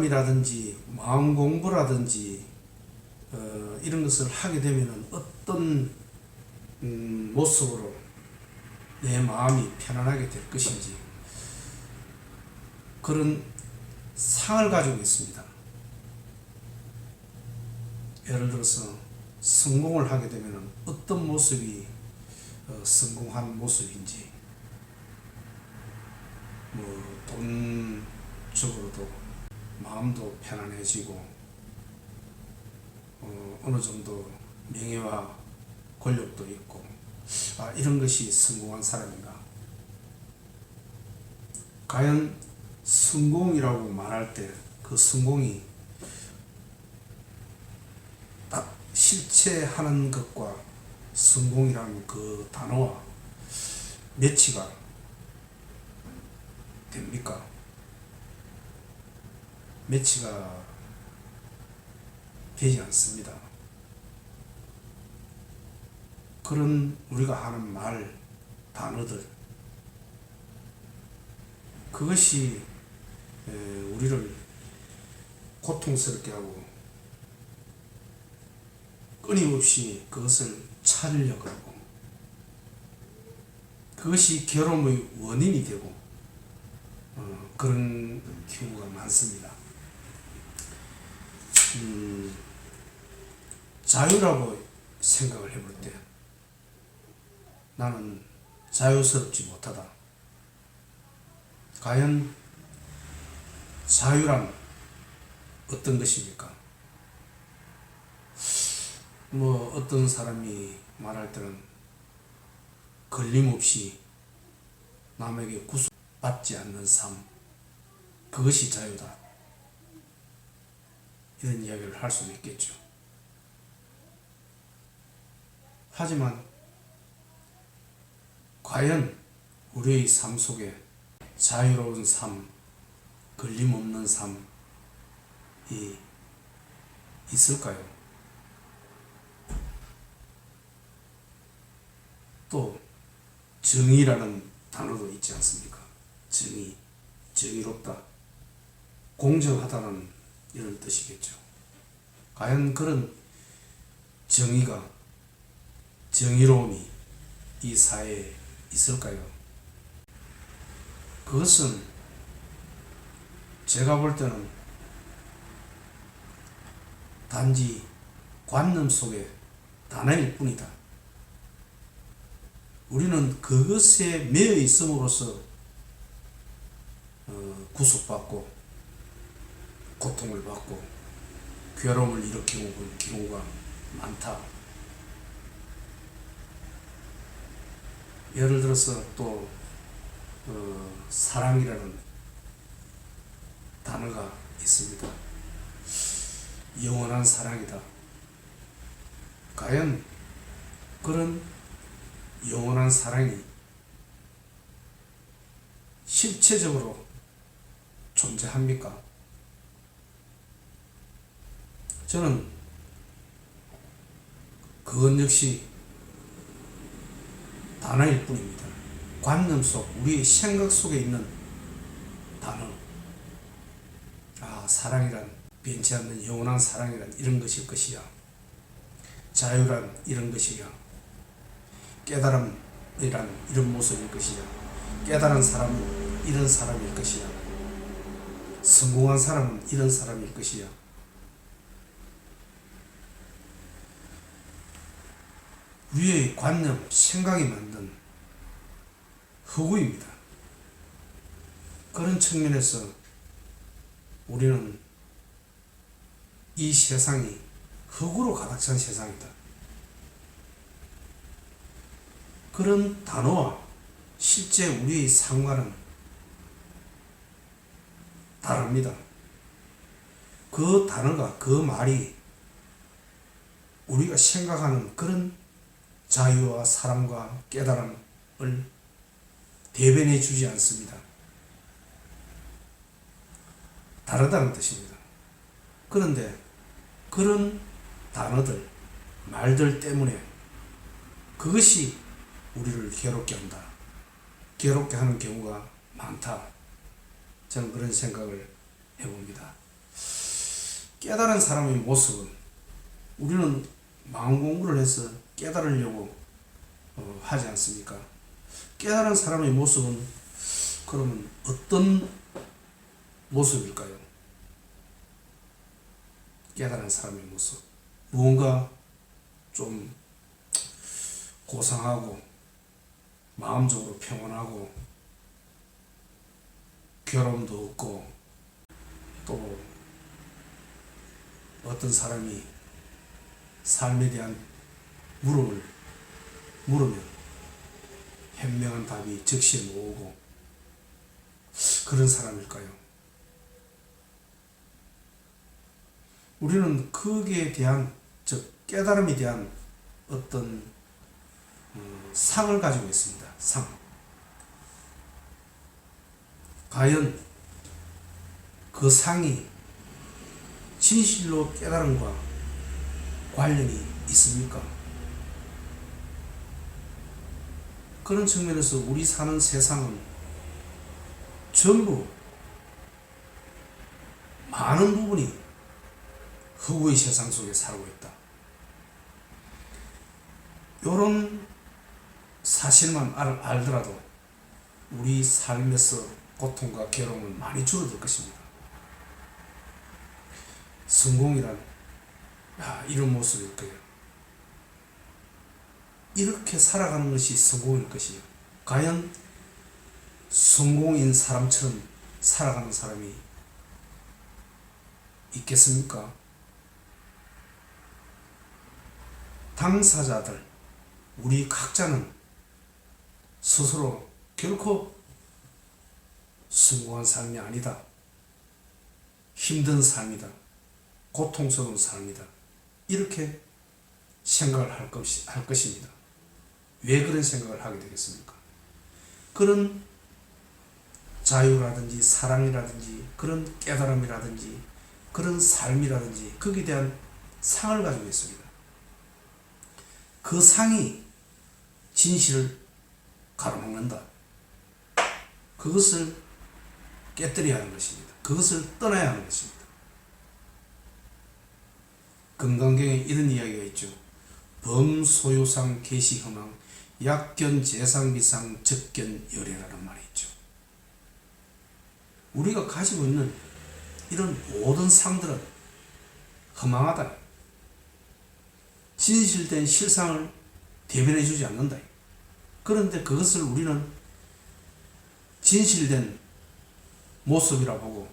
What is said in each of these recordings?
상담이라든지 마음 공부라든지 이런 것을 하게 되면 어떤 모습으로 내 마음이 편안하게 될 것인지 그런 상을 가지고 있습니다. 예를 들어서 성공을 하게 되면 어떤 모습이 성공한 모습인지, 돈적으로도 마음도 편안해지고 어느 정도 명예와 권력도 있고, 이런 것이 성공한 사람인가. 과연 성공이라고 말할 때 그 성공이 딱 실체하는 것과 성공이라는 그 단어와 매치가 됩니까? 매치가 되지 않습니다. 그런 우리가 하는 말, 단어들, 그것이 우리를 고통스럽게 하고 끊임없이 그것을 찾으려고 하고, 그것이 괴로움의 원인이 되고 그런 경우가 많습니다. 자유라고 생각을 해볼 때 나는 자유스럽지 못하다. 과연 자유란 어떤 것입니까? 어떤 사람이 말할 때는 걸림없이 남에게 구속받지 않는 삶, 그것이 자유다, 이런 이야기를 할 수도 있겠죠. 하지만 과연 우리의 삶 속에 자유로운 삶, 걸림없는 삶이 있을까요? 또 정의라는 단어도 있지 않습니까? 정의, 정의롭다, 공정하다는 이런 뜻이겠죠. 과연 그런 정의가, 정의로움이 이 사회에 있을까요? 그것은 제가 볼 때는 단지 관념 속의 단어일 뿐이다. 우리는 그것에 매여 있음으로써 구속받고 고통을 받고 괴로움을 일으키는 경우가 많다. 예를 들어서 또 사랑이라는 단어가 있습니다. 영원한 사랑이다. 과연 그런 영원한 사랑이 실체적으로 존재합니까? 저는 그것 역시 단어일 뿐입니다. 관념 속, 우리의 생각 속에 있는 단어. 사랑이란 변치 않는 영원한 사랑이란 이런 것일 것이야. 자유란 이런 것이야. 깨달음이란 이런 모습일 것이야. 깨달은 사람은 이런 사람일 것이야. 성공한 사람은 이런 사람일 것이야. 우리의 관념, 생각이 만든 허구입니다. 그런 측면에서 우리는 이 세상이 허구로 가득 찬 세상이다. 그런 단어와 실제 우리의 삶과는 다릅니다. 그 단어가, 그 말이 우리가 생각하는 그런 자유와 사랑과 깨달음을 대변해 주지 않습니다. 다르다는 뜻입니다. 그런데 그런 단어들, 말들 때문에 그것이 우리를 괴롭게 한다. 괴롭게 하는 경우가 많다. 저는 그런 생각을 해봅니다. 깨달은 사람의 모습은 우리는 마음 공부를 해서 깨달으려고 하지 않습니까? 깨달은 사람의 모습은 그러면 어떤 모습일까요? 깨달은 사람의 모습. 무언가 좀 고상하고 마음적으로 평온하고 괴로움도 없고 또 어떤 사람이 삶에 대한 물음을 물으면 현명한 답이 즉시 나오고 그런 사람일까요? 우리는 거기에 대한 즉 깨달음에 대한 어떤 상을 가지고 있습니다. 상. 과연 그 상이 진실로 깨달음과 관련이 있습니까? 그런 측면에서 우리 사는 세상은 전부 많은 부분이 허구의 세상 속에 살고 있다. 이런 사실만 알더라도 우리 삶에서 고통과 괴로움은 많이 줄어들 것입니다. 성공이란 이런 모습일 거예요. 이렇게 살아가는 것이 성공일 것이요. 과연 성공인 사람처럼 살아가는 사람이 있겠습니까? 당사자들, 우리 각자는 스스로 결코 성공한 삶이 아니다. 힘든 삶이다. 고통스러운 삶이다. 이렇게 생각을 할 것입니다. 왜 그런 생각을 하게 되겠습니까? 그런 자유라든지 사랑이라든지 그런 깨달음이라든지 그런 삶이라든지 거기에 대한 상을 가지고 있습니다. 그 상이 진실을 가로막는다. 그것을 깨뜨려야 하는 것입니다. 그것을 떠나야 하는 것입니다. 금강경에 이런 이야기가 있죠. 범소유상 계시허망 약견 재상비상 적견 열애라는 말이 있죠. 우리가 가지고 있는 이런 모든 상들은 허망하다. 진실된 실상을 대변해 주지 않는다. 그런데 그것을 우리는 진실된 모습이라 보고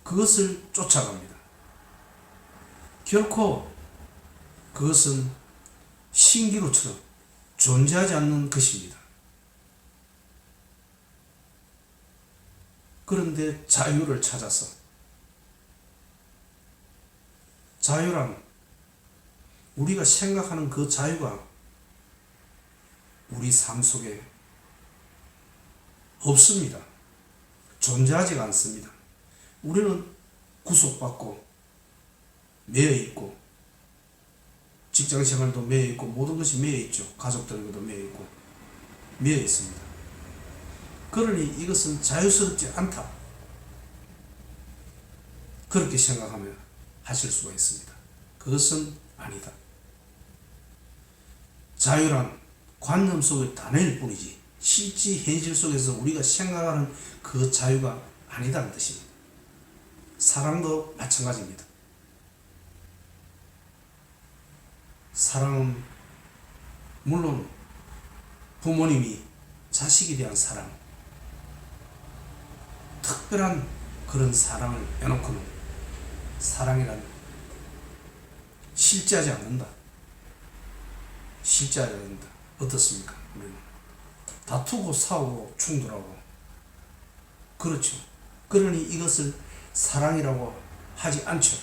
그것을 쫓아갑니다. 결코 그것은 신기루처럼 존재하지 않는 것입니다. 그런데 자유를 찾아서 자유란 우리가 생각하는 그 자유가 우리 삶 속에 없습니다. 존재하지가 않습니다. 우리는 구속받고 매여있고 직장생활도 매여있고 모든 것이 매여있죠. 가족들과도 매여있고 매여있습니다. 그러니 이것은 자유스럽지 않다. 그렇게 생각하면 하실 수가 있습니다. 그것은 아니다. 자유란 관념 속의 단어일 뿐이지 실제 현실 속에서 우리가 생각하는 그 자유가 아니다는 뜻입니다. 사랑도 마찬가지입니다. 사랑은 물론 부모님이 자식에 대한 사랑, 특별한 그런 사랑을 빼놓고는 사랑이란 실제하지 않는다. 실제하지 않는다. 어떻습니까? 우리는 다투고 싸우고 충돌하고 그렇죠. 그러니 이것을 사랑이라고 하지 않죠.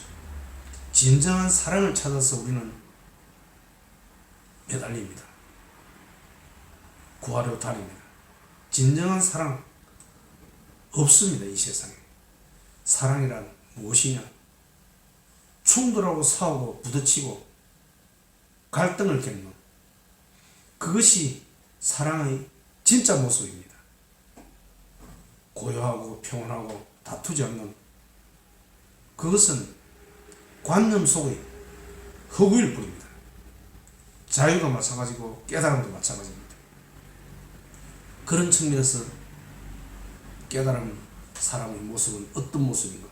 진정한 사랑을 찾아서 우리는 매달립니다. 구하려 다닙니다. 진정한 사랑 없습니다. 이 세상에. 사랑이란 무엇이냐? 충돌하고 싸우고 부딪히고 갈등을 겪는 그것이 사랑의 진짜 모습입니다. 고요하고 평온하고 다투지 않는 그것은 관념 속의 허구일 뿐입니다. 자유도 마찬가지고 깨달음도 마찬가지입니다. 그런 측면에서 깨달은 사람의 모습은 어떤 모습인가?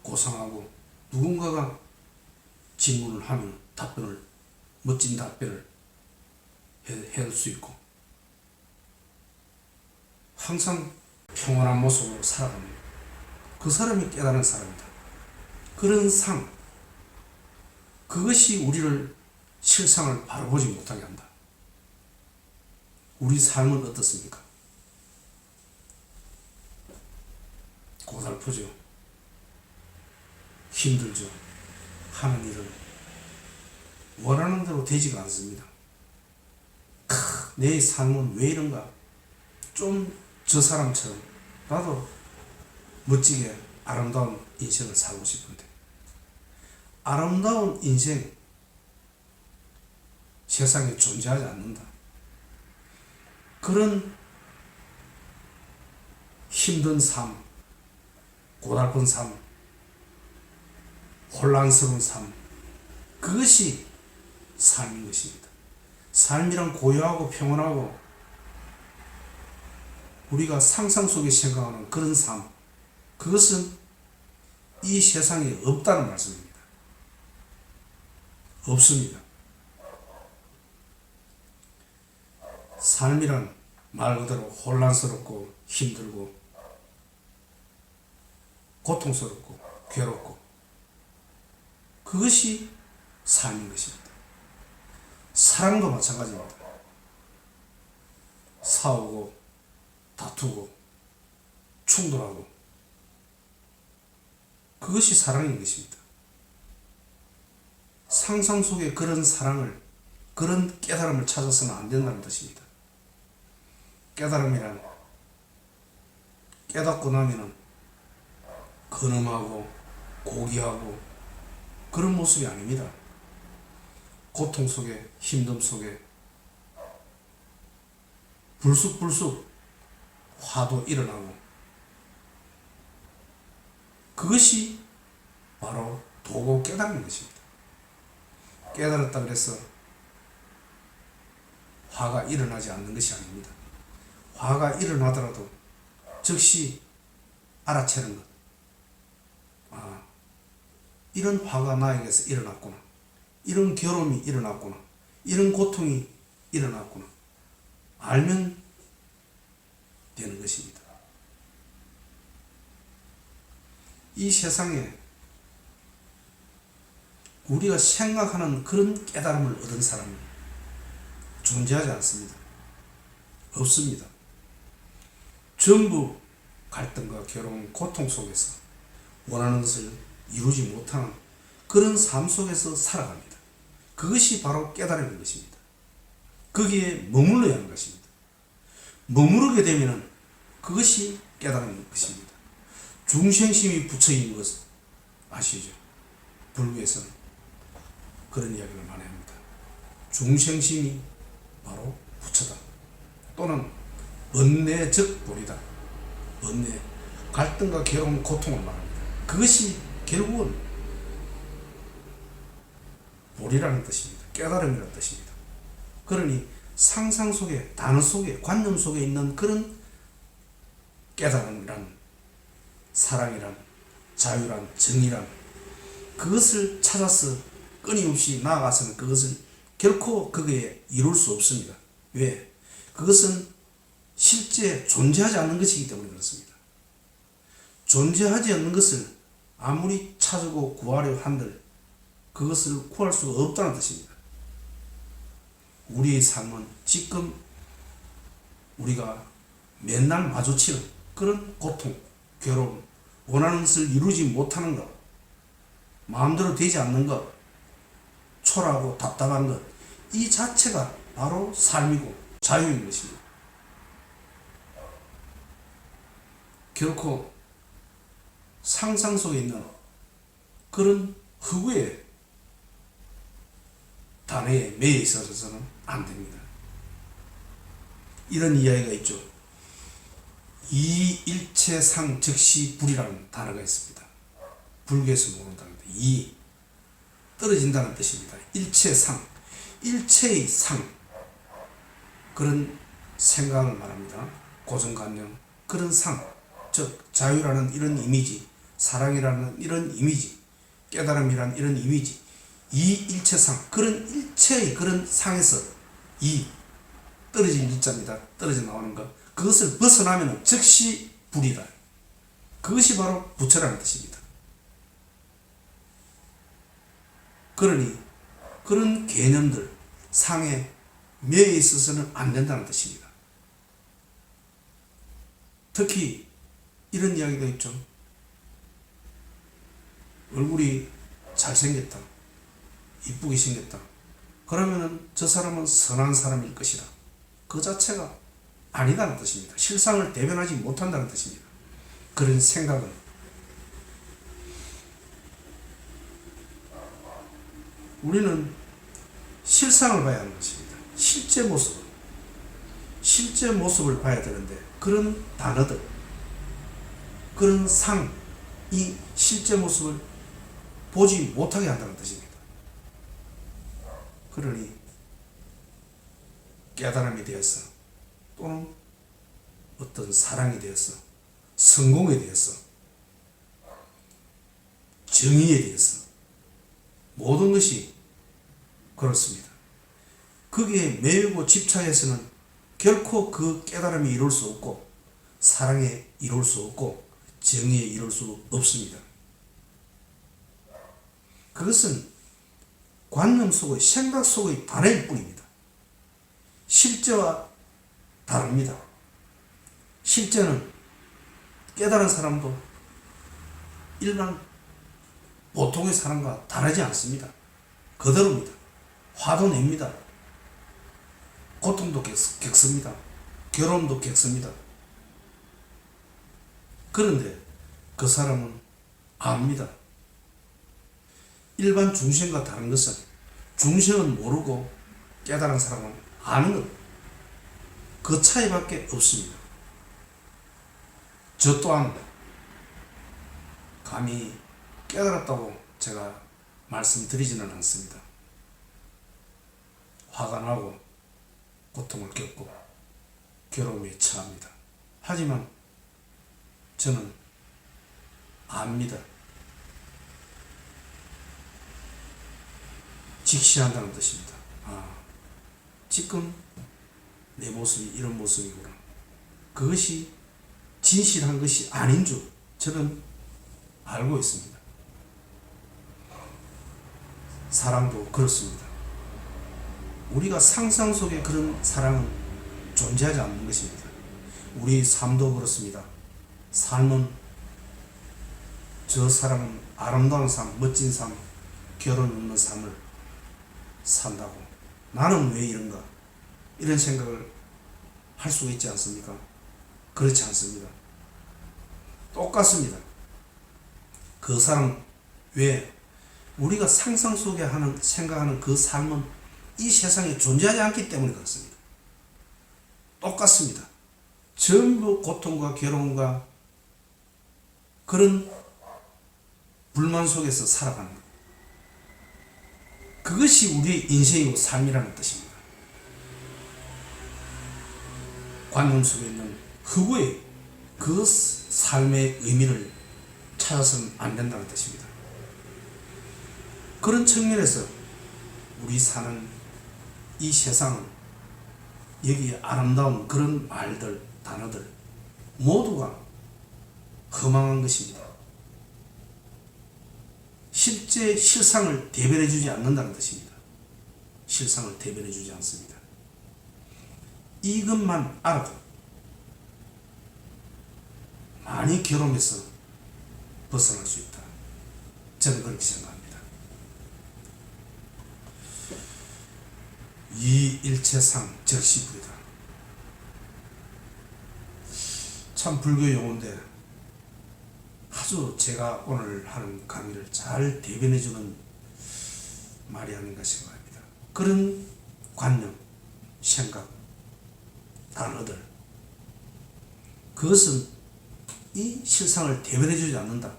고상하고 누군가가 질문을 하면 멋진 답변을 할 수 있고 항상 평온한 모습으로 살아갑니다. 그 사람이 깨달은 사람이다. 그런 상, 그것이 우리를 실상을 바로 보지 못하게 한다. 우리 삶은 어떻습니까? 고달프죠. 힘들죠. 하는 일은 원하는 대로 되지가 않습니다. 내 삶은 왜 이런가? 좀 저 사람처럼 나도 멋지게 아름다운 인생을 살고 싶은데, 아름다운 인생 세상에 존재하지 않는다. 그런 힘든 삶, 고달픈 삶, 혼란스러운 삶, 그것이 삶인 것입니다. 삶이란 고요하고 평온하고 우리가 상상 속에 생각하는 그런 삶, 그것은 이 세상에 없다는 말씀입니다. 없습니다. 삶이란 말 그대로 혼란스럽고 힘들고 고통스럽고 괴롭고 그것이 삶인 것입니다. 사랑도 마찬가지입니다. 싸우고 다투고 충돌하고 그것이 사랑인 것입니다. 상상 속에 그런 사랑을, 그런 깨달음을 찾아서는 안 된다는 뜻입니다. 깨달음이란 깨닫고 나면은 근엄하고 고귀하고 그런 모습이 아닙니다. 고통 속에, 힘듦 속에 불쑥불쑥 화도 일어나고 그것이 바로 도고 깨닫는 것입니다. 깨달았다 그래서 화가 일어나지 않는 것이 아닙니다. 화가 일어나더라도 즉시 알아채는 것. 이런 화가 나에게서 일어났구나. 이런 괴로움이 일어났구나. 이런 고통이 일어났구나. 알면 되는 것입니다. 이 세상에 우리가 생각하는 그런 깨달음을 얻은 사람은 존재하지 않습니다. 없습니다. 전부 갈등과 괴로움, 고통 속에서 원하는 것을 이루지 못하는 그런 삶 속에서 살아갑니다. 그것이 바로 깨달음인 것입니다. 거기에 머물러야 하는 것입니다. 머무르게 되면 그것이 깨달은 것입니다. 중생심이 부처인 것 아시죠? 불교에서는 그런 이야기를 많이 합니다. 중생심이 바로 부처다. 또는 번뇌적 본이다. 번뇌, 갈등과 괴로움, 고통을 말합니다. 그것이 결국은 본이라는 뜻입니다. 깨달음이라는 뜻입니다. 그러니 상상 속에, 단어 속에, 관념 속에 있는 그런 깨달음이란, 사랑이란, 자유란, 정의란, 그것을 찾아서 끊임없이 나아가서는 그것을 결코 그게 이룰 수 없습니다. 왜? 그것은 실제 존재하지 않는 것이기 때문에 그렇습니다. 존재하지 않는 것을 아무리 찾고 구하려 한들 그것을 구할 수가 없다는 뜻입니다. 우리의 삶은 지금 우리가 맨날 마주치는 그런 고통, 괴로움, 원하는 것을 이루지 못하는 것, 마음대로 되지 않는 것, 초라하고 답답한 것, 이 자체가 바로 삶이고 자유인 것입니다. 결코 상상 속에 있는 그런 허구의 단어에 매여 있어서는 안 됩니다. 이런 이야기가 있죠. 이일체상 즉시 불이라는 단어가 있습니다. 불교에서 모른다는 데 이 떨어진다는 뜻입니다. 일체상, 일체의 상, 그런 생각을 말합니다. 고정관념, 그런 상, 즉 자유라는 이런 이미지, 사랑이라는 이런 이미지, 깨달음이라는 이런 이미지, 이 일체상, 그런 일체의 그런 상에서 이 떨어진 일자입니다. 떨어져 나오는 것, 그것을 벗어나면 즉시 불이다. 그것이 바로 부처라는 뜻입니다. 그러니 그런 개념들, 상에 매여 있어서는 안 된다는 뜻입니다. 특히 이런 이야기도 있죠. 얼굴이 잘생겼다, 이쁘게 생겼다, 그러면은 저 사람은 선한 사람일 것이다. 그 자체가 아니다는 뜻입니다. 실상을 대변하지 못한다는 뜻입니다. 그런 생각은 우리는 실상을 봐야 하는 것입니다. 실제 모습을 봐야 되는데, 그런 단어들, 그런 상이 실제 모습을 보지 못하게 한다는 뜻입니다. 그러니 깨달음이 되어서, 또는 어떤 사랑이 되어서, 성공에 대해서, 정의에 대해서, 모든 것이 그렇습니다. 거기에 매이고 집착해서는 결코 그 깨달음이 이룰 수 없고, 사랑에 이룰 수 없고, 정의에 이룰 수 없습니다. 그것은 관념 속의, 생각 속의 단어일 뿐입니다. 실제와 다릅니다. 실제는 깨달은 사람도 일반 보통의 사람과 다르지 않습니다. 그대로입니다. 화도 냅니다. 고통도 겪습니다. 괴로움도 겪습니다. 그런데 그 사람은 압니다. 일반 중생과 다른 것은, 중생은 모르고 깨달은 사람은 아는 것, 그 차이밖에 없습니다. 저 또한 감히 깨달았다고 제가 말씀드리지는 않습니다. 화가 나고 고통을 겪고 괴로움에 처합니다. 하지만 저는 압니다. 직시한다는 뜻입니다. 지금 내 모습이 이런 모습이구나. 그것이 진실한 것이 아닌 줄 저는 알고 있습니다. 사랑도 그렇습니다. 우리가 상상 속에 그런 사랑은 존재하지 않는 것입니다. 우리 삶도 그렇습니다. 삶은, 저 사람은 아름다운 삶, 멋진 삶, 결혼 없는 삶을 산다고, 나는 왜 이런가, 이런 생각을 할 수가 있지 않습니까? 그렇지 않습니다. 똑같습니다. 그 사람, 왜 우리가 상상 속에 생각하는 그 삶은 이 세상에 존재하지 않기 때문에 그렇습니다. 똑같습니다. 전부 고통과 괴로움과 그런 불만 속에서 살아가는 것, 그것이 우리의 인생이고 삶이라는 뜻입니다. 관념 속에 있는 흑우의 그 삶의 의미를 찾아서는 안 된다는 뜻입니다. 그런 측면에서 우리 사는 이 세상은, 여기에 아름다운 그런 말들, 단어들 모두가 허망한 것입니다. 실제 실상을 대변해 주지 않는다는 뜻입니다. 실상을 대변해 주지 않습니다. 이것만 알아도 많이 괴로움에서 벗어날 수 있다. 저는 그렇게 생각합니다. 이 일체상 적시불이다. 참 불교 용어인데 아주 제가 오늘 하는 강의를 잘 대변해주는 말이 아닌가 생각합니다. 그런 관념, 생각, 단어들, 그것은 이 실상을 대변해주지 않는다.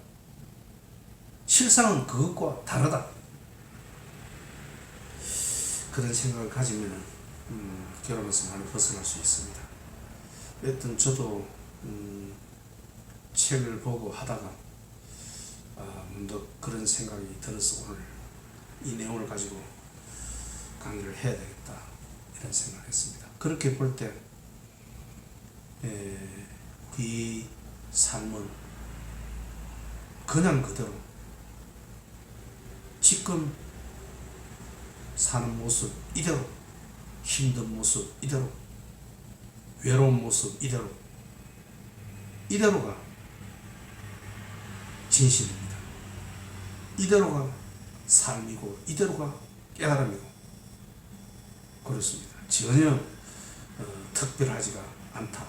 실상은 그것과 다르다. 그런 생각을 가지면 결혼에서 많이 벗어날 수 있습니다. 여튼 저도 책을 보고 하다가 문득 그런 생각이 들어서 오늘 이 내용을 가지고 강의를 해야 되겠다 이런 생각을 했습니다. 그렇게 볼 때 이 삶은 그냥 그대로 지금 사는 모습 이대로, 힘든 모습 이대로, 외로운 모습 이대로가 진실입니다. 이대로가 삶이고 이대로가 깨달음이고 그렇습니다. 전혀 특별하지가 않다.